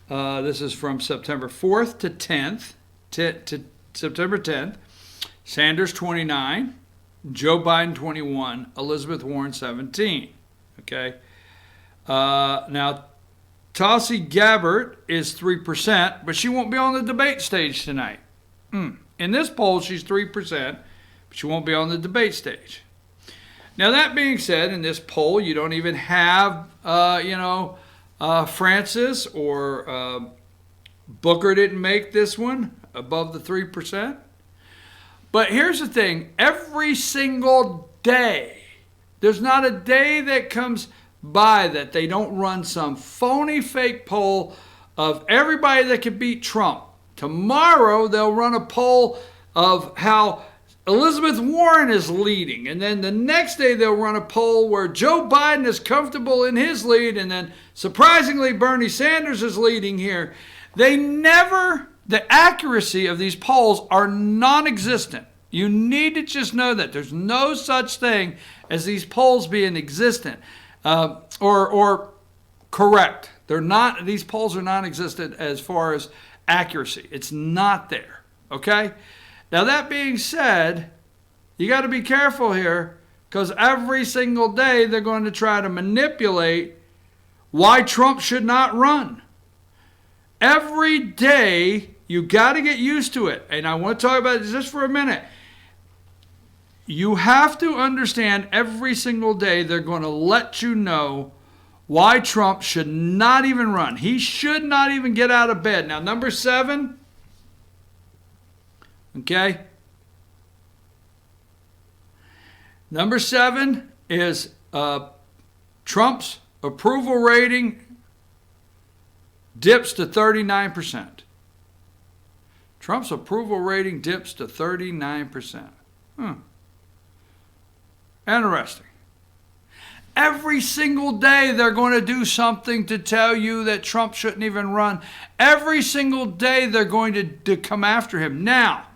This is from September 4th to 10th, to September 10th. Sanders 29, Joe Biden 21, Elizabeth Warren 17. Okay. Now, Tulsi Gabbard is 3%, but she won't be on the debate stage tonight. In this poll, she's 3%, but she won't be on the debate stage. Now, that being said, in this poll, you don't even have, Francis or Booker didn't make this one above the 3%. But here's the thing. Every single day, there's not a day that comes by that they don't run some phony fake poll of everybody that could beat Trump. Tomorrow, they'll run a poll of how Elizabeth Warren is leading. And then the next day, they'll run a poll where Joe Biden is comfortable in his lead. And then, surprisingly, Bernie Sanders is leading here. The accuracy of these polls are non-existent. You need to just know that. There's no such thing as these polls being existent or correct. They're not. These polls are non-existent as far as accuracy. It's not there. Okay? Now, that being said, you got to be careful here because every single day they're going to try to manipulate why Trump should not run. Every day, you got to get used to it. And I want to talk about this just for a minute. You have to understand every single day they're going to let you know why Trump should not even run. He should not even get out of bed. Now, number 7, okay? Number 7 is Trump's approval rating dips to 39%. Trump's approval rating dips to 39%. Interesting. Every single day they're going to do something to tell you that Trump shouldn't even run. Every single day they're going to come after him. Now,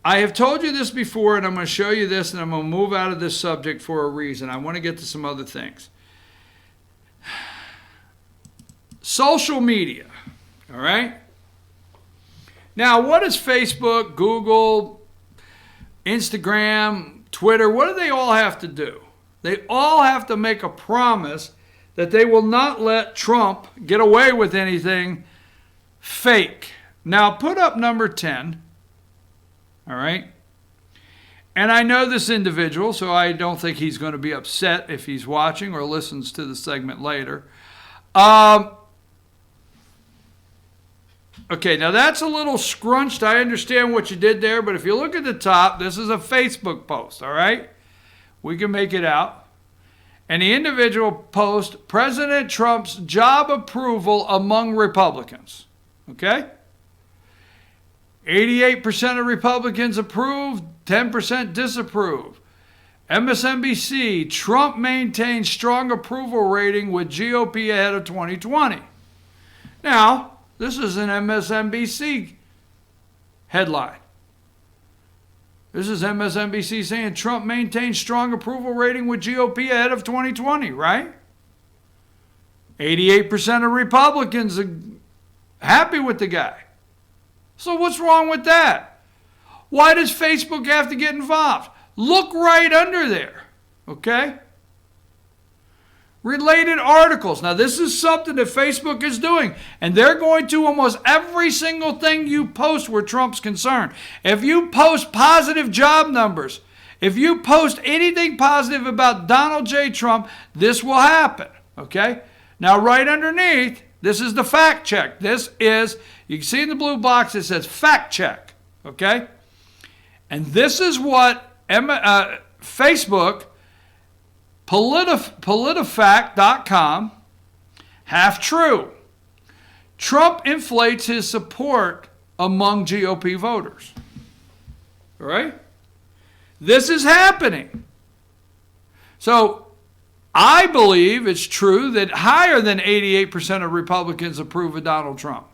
I have told you this before, and I'm going to show you this, and I'm going to move out of this subject for a reason. I want to get to some other things. Social media, all right? Now, what does Facebook, Google, Instagram, Twitter, what do they all have to do? They all have to make a promise that they will not let Trump get away with anything fake. Now, put up number 10, all right? And I know this individual, so I don't think he's going to be upset if he's watching or listens to the segment later. Okay, now that's a little scrunched. I understand what you did there, but if you look at the top, this is a Facebook post, all right? We can make it out. And the individual post, President Trump's job approval among Republicans, okay? 88% of Republicans approve, 10% disapprove. MSNBC, Trump maintains strong approval rating with GOP ahead of 2020. Now, this is an MSNBC headline. This is MSNBC saying Trump maintains strong approval rating with GOP ahead of 2020, right? 88% of Republicans are happy with the guy. So what's wrong with that? Why does Facebook have to get involved? Look right under there, okay? Related articles. Now, this is something that Facebook is doing, and they're going to almost every single thing you post where Trump's concerned. If you post positive job numbers, if you post anything positive about Donald J. Trump, this will happen, okay? Now, right underneath, this is the fact check. This is, you can see in the blue box, it says fact check, okay? And this is what Facebook, PolitiFact.com, half true. Trump inflates his support among GOP voters. All right? This is happening. So I believe it's true that higher than 88% of Republicans approve of Donald Trump.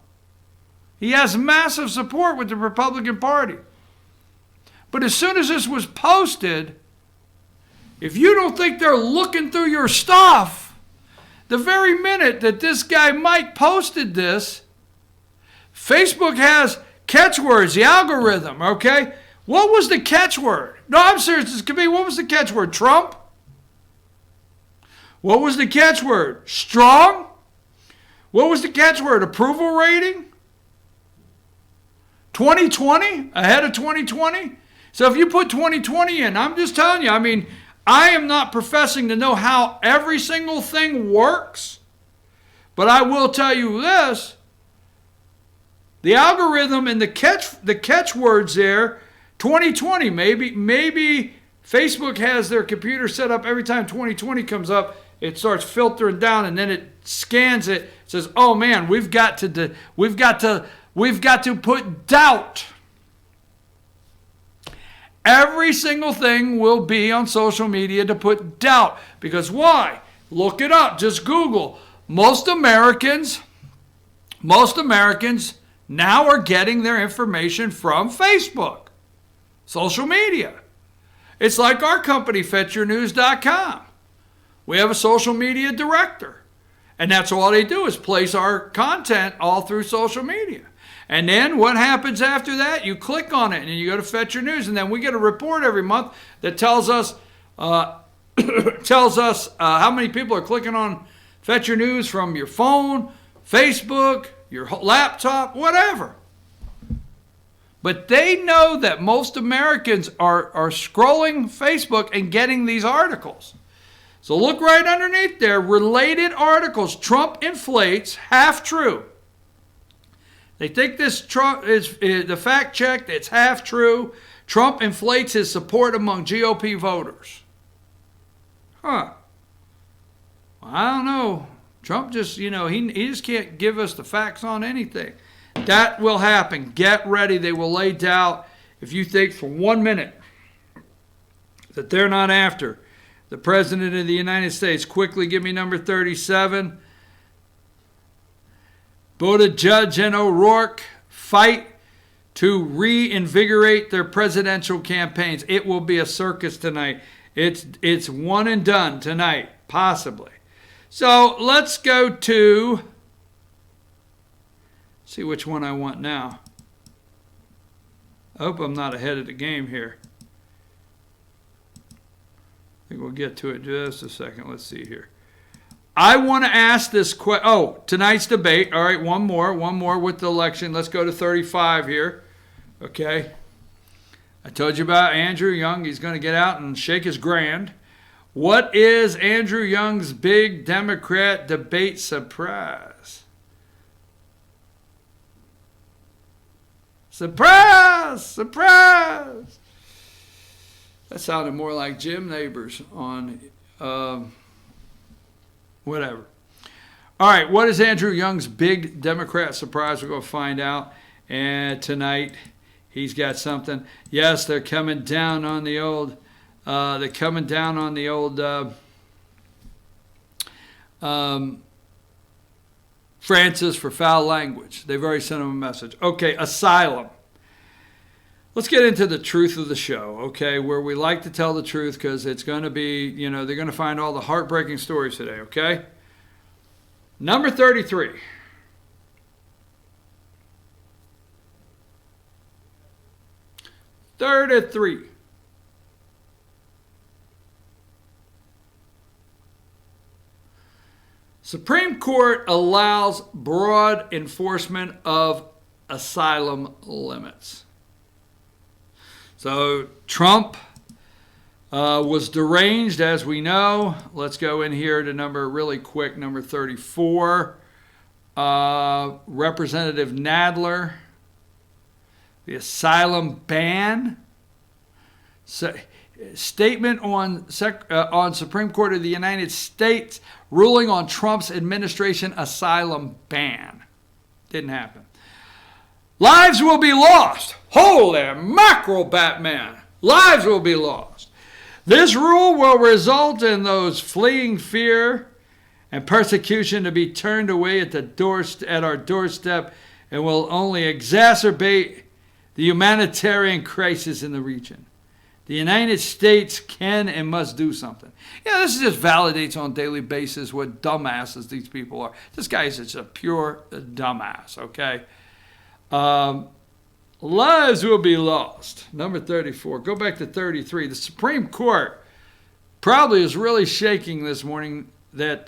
He has massive support with the Republican Party. But as soon as this was posted, if you don't think they're looking through your stuff, the very minute that this guy Mike posted this, Facebook has catchwords, the algorithm, okay? What was the catchword? No, I'm serious. This could be, what was the catchword? Trump? What was the catchword? Strong? What was the catchword? Approval rating? 2020? Ahead of 2020? So if you put 2020 in, I'm just telling you, I mean, I am not professing to know how every single thing works, but I will tell you this. The algorithm and the catchwords there, 2020, maybe Facebook has their computer set up every time 2020 comes up, it starts filtering down and then it scans it, says, "Oh man, we've got to put doubt." Every single thing will be on social media to put doubt. Because why? Look it up. Just Google. Most Americans now are getting their information from Facebook, social media. It's like our company, FetchYourNews.com. We have a social media director. And that's all they do is place our content all through social media. And then what happens after that? You click on it and you go to Fetch Your News, and then we get a report every month that tells us how many people are clicking on Fetch Your News from your phone, Facebook, your laptop, whatever. But they know that most Americans are scrolling Facebook and getting these articles. So look right underneath there, related articles. Trump inflates, half true. They think this Trump is the fact checked, it's half true. Trump inflates his support among GOP voters. Huh. Well, I don't know. Trump just, he just can't give us the facts on anything. That will happen. Get ready. They will lay doubt. If you think for 1 minute that they're not after the President of the United States, quickly give me number 37. Buttigieg and O'Rourke fight to reinvigorate their presidential campaigns. It will be a circus tonight. It's one and done tonight, possibly. So let's go to, see which one I want now. I hope I'm not ahead of the game here. I think we'll get to it in just a second. Let's see here. I want to ask this question. Oh, tonight's debate. All right, one more with the election. Let's go to 35 here. Okay. I told you about Andrew Young. He's going to get out and shake his grand. What is Andrew Young's big Democrat debate surprise? Surprise! Surprise! That sounded more like Jim Neighbors on whatever. All right, what is Andrew Young's big Democrat surprise? We're going to find out. And tonight, he's got something. Yes, they're coming down on the old. Francis for foul language. They've already sent him a message. Okay, asylum. Let's get into the truth of the show, okay, where we like to tell the truth because it's going to be, they're going to find all the heartbreaking stories today, okay? Number 33. Supreme Court allows broad enforcement of asylum limits. So Trump was deranged, as we know. Let's go in here to number 34. Representative Nadler, the asylum ban. Statement on Supreme Court of the United States ruling on Trump's administration asylum ban. Didn't happen. Lives will be lost. Holy mackerel, Batman. Lives will be lost. This rule will result in those fleeing fear and persecution to be turned away at our doorstep and will only exacerbate the humanitarian crisis in the region. The United States can and must do something. Yeah, this just validates on a daily basis what dumbasses these people are. This guy is just a pure dumbass, okay? Lives will be lost. Number 34. Go back to 33. The Supreme Court probably is really shaking this morning that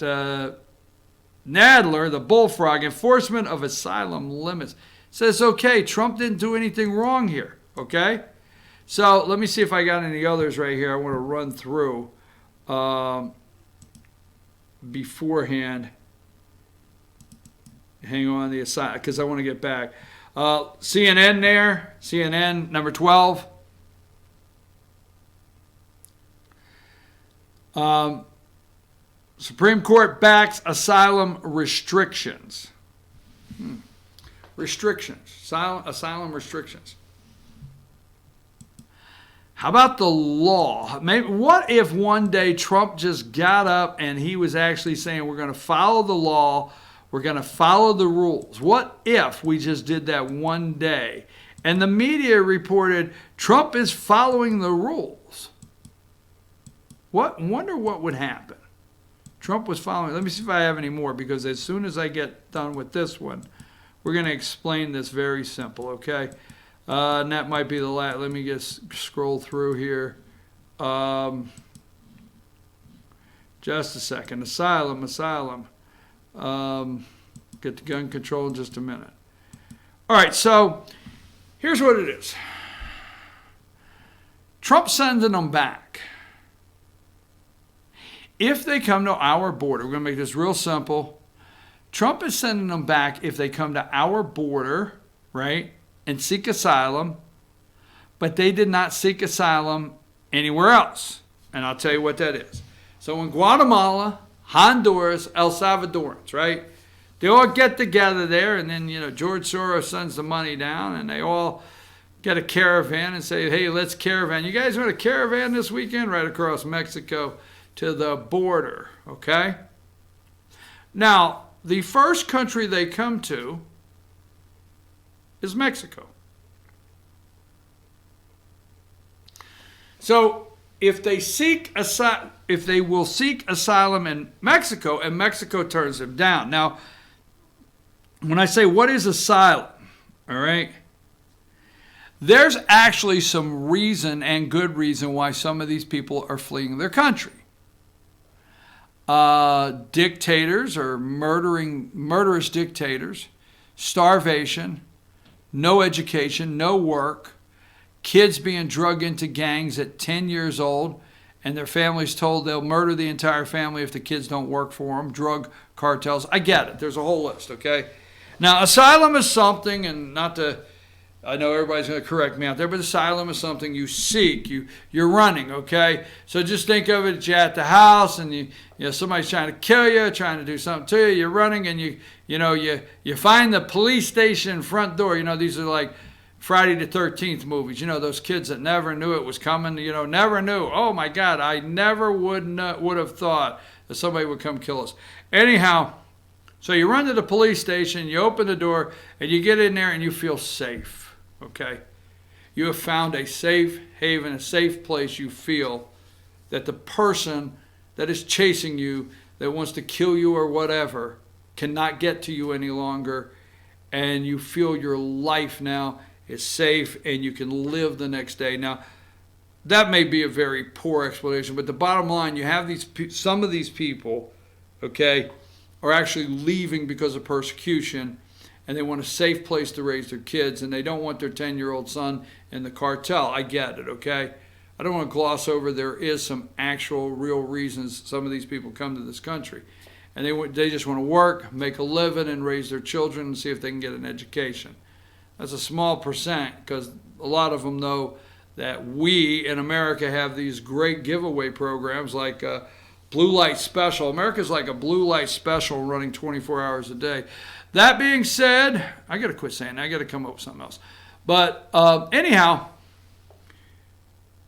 Nadler, the bullfrog, enforcement of asylum limits, says, okay, Trump didn't do anything wrong here, okay? So let me see if I got any others right here I want to run through beforehand. Hang on the aside because I want to get back. CNN there, CNN number 12. Supreme Court backs asylum restrictions. Restrictions, asylum restrictions. How about the law? Maybe, what if one day Trump just got up and he was actually saying we're going to follow the law, we're going to follow the rules? What if we just did that one day? And the media reported Trump is following the rules. Wonder what would happen. Trump was following. Let me see if I have any more, because as soon as I get done with this one, we're going to explain this very simple, okay? And that might be the last. Let me just scroll through here. Just a second. Asylum. Get to gun control in just a minute. All right, so here's what it is. Trump's sending them back. If they come to our border, we're going to make this real simple. Trump is sending them back if they come to our border, right, and seek asylum, but they did not seek asylum anywhere else. And I'll tell you what that is. So in Guatemala, Honduras, El Salvadorans, right, they all get together there, and then, George Soros sends the money down, and they all get a caravan and say, hey, let's caravan. You guys want a caravan this weekend? Right across Mexico to the border, okay? Now, the first country they come to is Mexico. So if they will seek asylum in Mexico, and Mexico turns them down. Now, when I say what is asylum, all right, there's actually some reason and good reason why some of these people are fleeing their country. Dictators or murderous dictators, starvation, no education, no work, kids being drugged into gangs at 10 years old, and their families told they'll murder the entire family if the kids don't work for them, drug cartels. I get it. There's a whole list, okay? Now, asylum is something, and I know everybody's going to correct me out there, but asylum is something you seek. You're running, okay? So just think of it, you're at the house, and somebody's trying to kill you, trying to do something to you. You're running, and you find the police station front door. These are like Friday the 13th movies. Those kids that never knew it was coming. Never knew. Oh my God, I never would have thought that somebody would come kill us. Anyhow, so you run to the police station, you open the door, and you get in there, and you feel safe. Okay, you have found a safe haven, a safe place. You feel that the person that is chasing you, that wants to kill you or whatever, cannot get to you any longer, and you feel your life now is safe and you can live the next day. Now, that may be a very poor explanation, but the bottom line, you have some of these people, okay, are actually leaving because of persecution, and they want a safe place to raise their kids, and they don't want their 10-year-old son in the cartel. I get it, okay? I don't want to gloss over there is some actual real reasons some of these people come to this country. And they just want to work, make a living, and raise their children and see if they can get an education. That's a small percent, because a lot of them know that we in America have these great giveaway programs like Blue Light Special. America's like a Blue Light Special running 24 hours a day. That being said, I got to quit saying that. I got to come up with something else. But anyhow,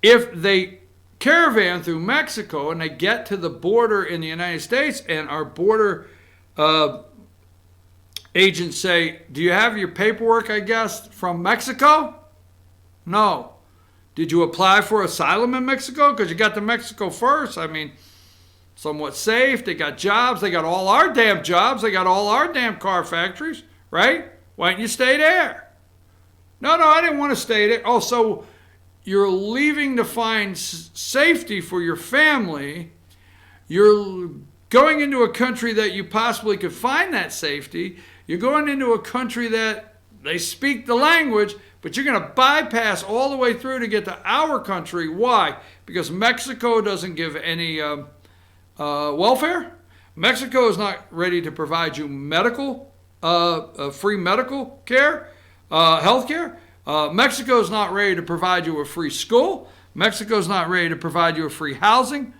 if they caravan through Mexico and they get to the border in the United States, and our border agents say, do you have your paperwork, I guess, from Mexico? No. Did you apply for asylum in Mexico? Because you got to Mexico first. I mean, somewhat safe. They got jobs. They got all our damn jobs. They got all our damn car factories, right? Why didn't you stay there? No, I didn't want to stay there. Oh, so you're leaving to find safety for your family. You're going into a country that you possibly could find that safety. You're going into a country that they speak the language, but you're going to bypass all the way through to get to our country. Why? Because Mexico doesn't give any welfare. Mexico is not ready to provide you medical, free medical care, health care. Mexico is not ready to provide you a free school. Mexico is not ready to provide you a free housing.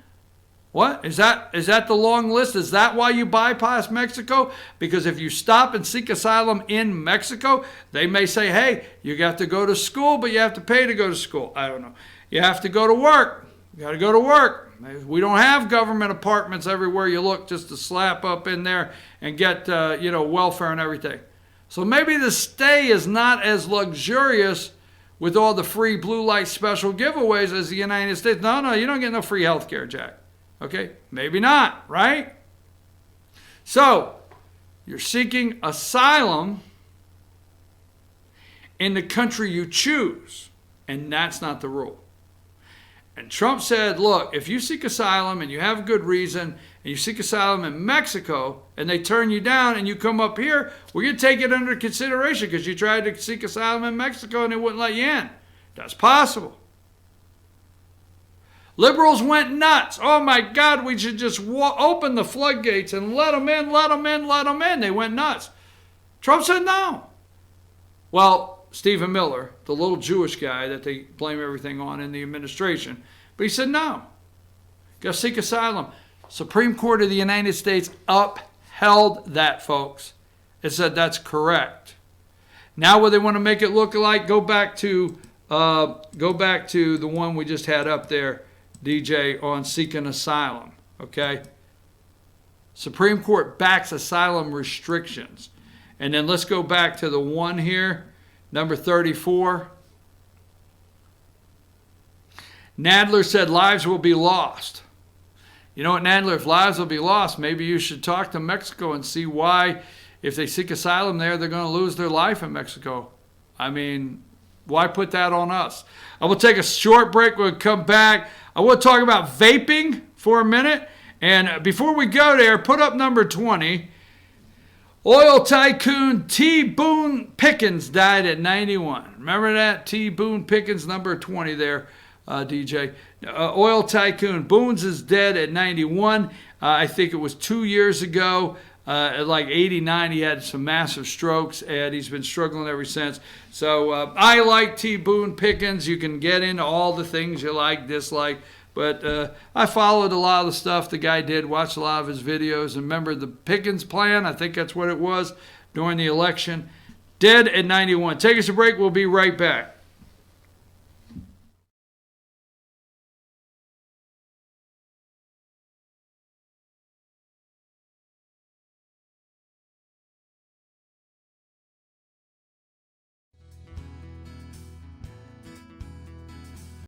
What? Is that the long list? Is that why you bypass Mexico? Because if you stop and seek asylum in Mexico, they may say, hey, you got to go to school, but you have to pay to go to school. I don't know. You have to go to work. You got to go to work. We don't have government apartments everywhere you look just to slap up in there and get, welfare and everything. So maybe the stay is not as luxurious with all the free blue light special giveaways as the United States. No, you don't get no free health care, Jack. Okay, maybe not, right? So, you're seeking asylum in the country you choose, and that's not the rule. And Trump said, look, if you seek asylum and you have a good reason, and you seek asylum in Mexico, and they turn you down and you come up here, we're going to take it under consideration because you tried to seek asylum in Mexico and they wouldn't let you in. That's possible. Liberals went nuts. Oh my God, we should just open the floodgates and let them in, let them in, let them in. They went nuts. Trump said no. Well, Stephen Miller, the little Jewish guy that they blame everything on in the administration, but he said no. Go seek asylum. Supreme Court of the United States upheld that, folks. It said that's correct. Now what they want to make it look like, go back to the one we just had up there, DJ, on seeking asylum, okay? Supreme Court backs asylum restrictions. And then let's go back to the one here, number 34. Nadler said lives will be lost. You know what, Nadler, if lives will be lost, maybe you should talk to Mexico and see why, if they seek asylum there, they're going to lose their life in Mexico. I mean, why put that on us? I will take a short break. We'll come back. I want to talk about vaping for a minute. And before we go there, put up number 20. Oil tycoon T. Boone Pickens died at 91. Remember that? T. Boone Pickens, number 20 there, DJ. Oil tycoon Boone's is dead at 91. I think it was 2 years ago. At like 89, he had some massive strokes, and he's been struggling ever since. So I like T. Boone Pickens. You can get into all the things you like, dislike. But I followed a lot of the stuff the guy did, watched a lot of his videos, and remember the Pickens plan, I think that's what it was, during the election. Dead at 91. Take us a break. We'll be right back.